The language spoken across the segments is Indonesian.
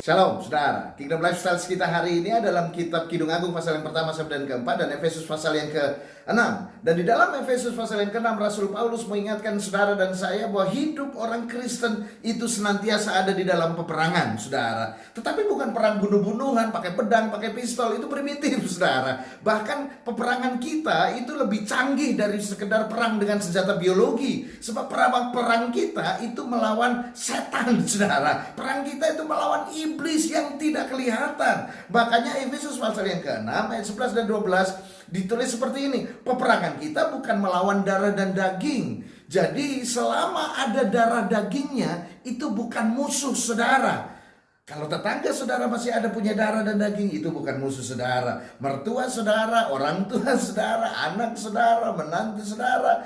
Shalom saudara, Kingdom Lifestyle kita hari ini adalah kitab Kidung Agung pasal yang pertama sampai dan keempat, dan Efesus pasal yang ke-6. Dan di dalam Efesus pasal yang ke-6, Rasul Paulus mengingatkan saudara dan saya bahwa hidup orang Kristen itu senantiasa ada di dalam peperangan saudara. Tetapi bukan perang bunuh-bunuhan, pakai pedang, pakai pistol, itu primitif saudara. Bahkan peperangan kita itu lebih canggih dari sekedar perang dengan senjata biologi. Sebab perang kita itu melawan setan saudara. Perang kita itu melawan iblis yang tidak kelihatan. Makanya Efesus pasal yang ke-6 ayat 11 dan 12 ditulis seperti ini. Peperangan kita bukan melawan darah dan daging. Jadi selama ada darah dagingnya, itu bukan musuh saudara. Kalau tetangga saudara masih ada punya darah dan daging, itu bukan musuh saudara. Mertua saudara, orang tua saudara, anak saudara, menantu saudara,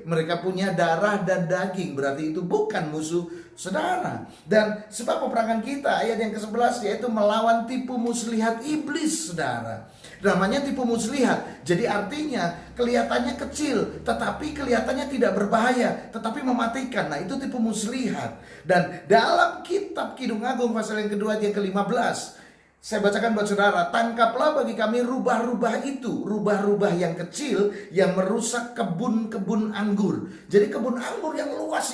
mereka punya darah dan daging, berarti itu bukan musuh saudara. Dan sebab peperangan kita, ayat yang ke-11, yaitu melawan tipu muslihat iblis saudara. Namanya tipu muslihat, jadi artinya kelihatannya kecil, tetapi kelihatannya tidak berbahaya, tetapi mematikan. Nah, itu tipu muslihat. Dan dalam kitab Kidung Agung pasal yang kedua ayat yang ke-15, saya bacakan buat saudara. Tangkaplah bagi kami rubah-rubah itu, rubah-rubah yang kecil yang merusak kebun-kebun anggur. Jadi kebun anggur yang luas,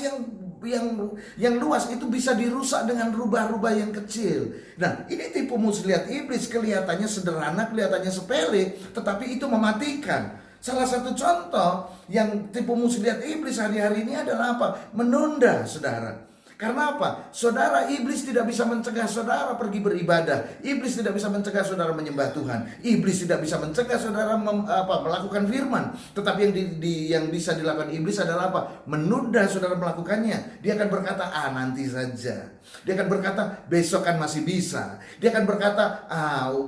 yang luas itu bisa dirusak dengan rubah-rubah yang kecil. Nah, ini tipu muslihat iblis, kelihatannya sederhana, kelihatannya sepele, tetapi itu mematikan. Salah satu contoh yang tipu muslihat iblis hari-hari ini adalah apa? Menunda saudara. Karena apa? Saudara, iblis tidak bisa mencegah saudara pergi beribadah. Iblis tidak bisa mencegah saudara menyembah Tuhan. Iblis tidak bisa mencegah saudara melakukan firman. Tetapi yang bisa dilakukan iblis adalah apa? Menunda saudara melakukannya. Dia akan berkata, nanti saja. Dia akan berkata, besok kan masih bisa. Dia akan berkata,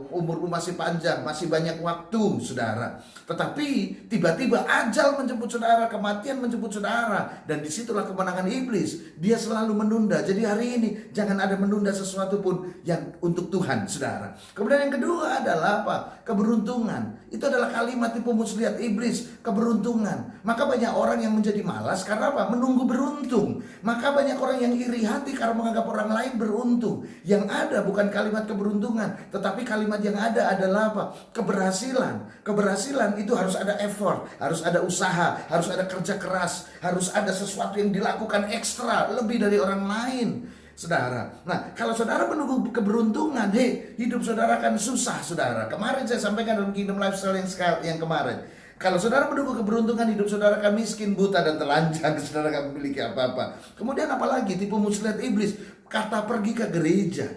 umurmu masih panjang, masih banyak waktu saudara. Tetapi tiba-tiba ajal menjemput saudara, kematian menjemput saudara. Dan disitulah kemenangan iblis. Dia selalu menunda. Jadi hari ini jangan ada menunda sesuatu pun yang untuk Tuhan saudara. Kemudian yang kedua adalah apa? Keberuntungan. Itu adalah kalimat tipu muslihat iblis, keberuntungan. Maka banyak orang yang menjadi malas karena apa? Menunggu beruntung. Maka banyak orang yang iri hati karena menganggap orang lain beruntung. Yang ada bukan kalimat keberuntungan, tetapi kalimat yang ada adalah apa? Keberhasilan. Keberhasilan itu harus ada effort, harus ada usaha, harus ada kerja keras, harus ada sesuatu yang dilakukan ekstra lebih dari orang lain saudara. Nah, kalau saudara menunggu keberuntungan, hidup saudara akan susah saudara. Kemarin saya sampaikan dalam Kingdom Lifestyle yang kemarin, kalau saudara menunggu keberuntungan, hidup saudara akan miskin, buta, dan telanjang. Saudara akan memiliki apa-apa. Kemudian apalagi tipu muslihat iblis, kata pergi ke gereja.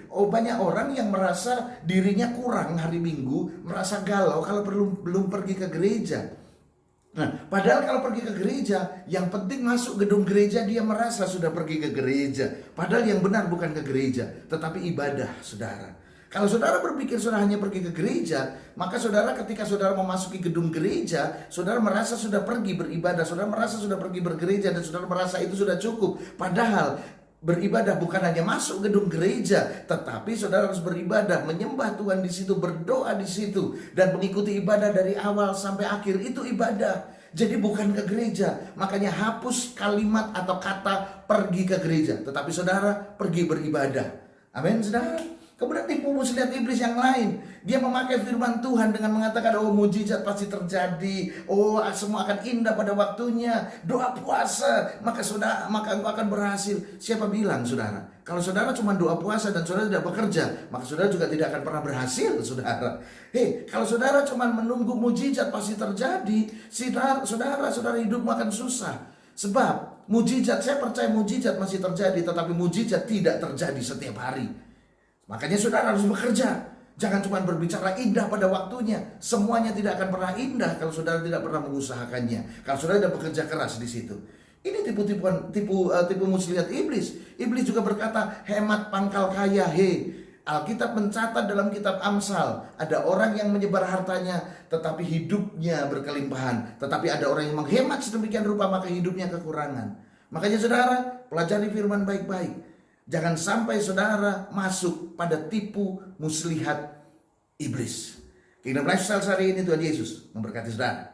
Banyak orang yang merasa dirinya kurang hari Minggu, merasa galau kalau belum pergi ke gereja. Nah, padahal kalau pergi ke gereja, yang penting masuk gedung gereja, dia merasa sudah pergi ke gereja. Padahal yang benar bukan ke gereja, tetapi ibadah saudara. Kalau saudara berpikir saudara hanya pergi ke gereja, maka saudara ketika saudara memasuki gedung gereja, saudara merasa sudah pergi beribadah, saudara merasa sudah pergi bergereja, dan saudara merasa itu sudah cukup. Padahal beribadah bukan hanya masuk gedung gereja, tetapi saudara harus beribadah, menyembah Tuhan di situ, berdoa di situ, dan mengikuti ibadah dari awal sampai akhir. Itu ibadah. Jadi bukan ke gereja. Makanya hapus kalimat atau kata pergi ke gereja, tetapi saudara pergi beribadah. Amin saudara. Kemudian tipu muslihat iblis yang lain, dia memakai firman Tuhan dengan mengatakan, mujizat pasti terjadi, semua akan indah pada waktunya, doa puasa, maka engkau akan berhasil. Siapa bilang saudara? Kalau saudara cuma doa puasa dan saudara tidak bekerja, maka saudara juga tidak akan pernah berhasil saudara. Kalau saudara cuma menunggu mujizat pasti terjadi, saudara hidupmu akan susah. Sebab mujizat, saya percaya mujizat masih terjadi, tetapi mujizat tidak terjadi setiap hari. Makanya saudara harus bekerja. Jangan cuma berbicara indah pada waktunya. Semuanya tidak akan pernah indah kalau saudara tidak pernah mengusahakannya. Kalau saudara tidak bekerja keras di situ. Ini tipu muslihat iblis. Iblis juga berkata, hemat pangkal kaya. Alkitab mencatat dalam kitab Amsal, ada orang yang menyebar hartanya tetapi hidupnya berkelimpahan. Tetapi ada orang yang menghemat sedemikian rupa, maka hidupnya kekurangan. Makanya saudara, pelajari firman baik-baik. Jangan sampai saudara masuk pada tipu muslihat iblis. Kingdom Lifestyle hari ini, Tuhan Yesus memberkati saudara.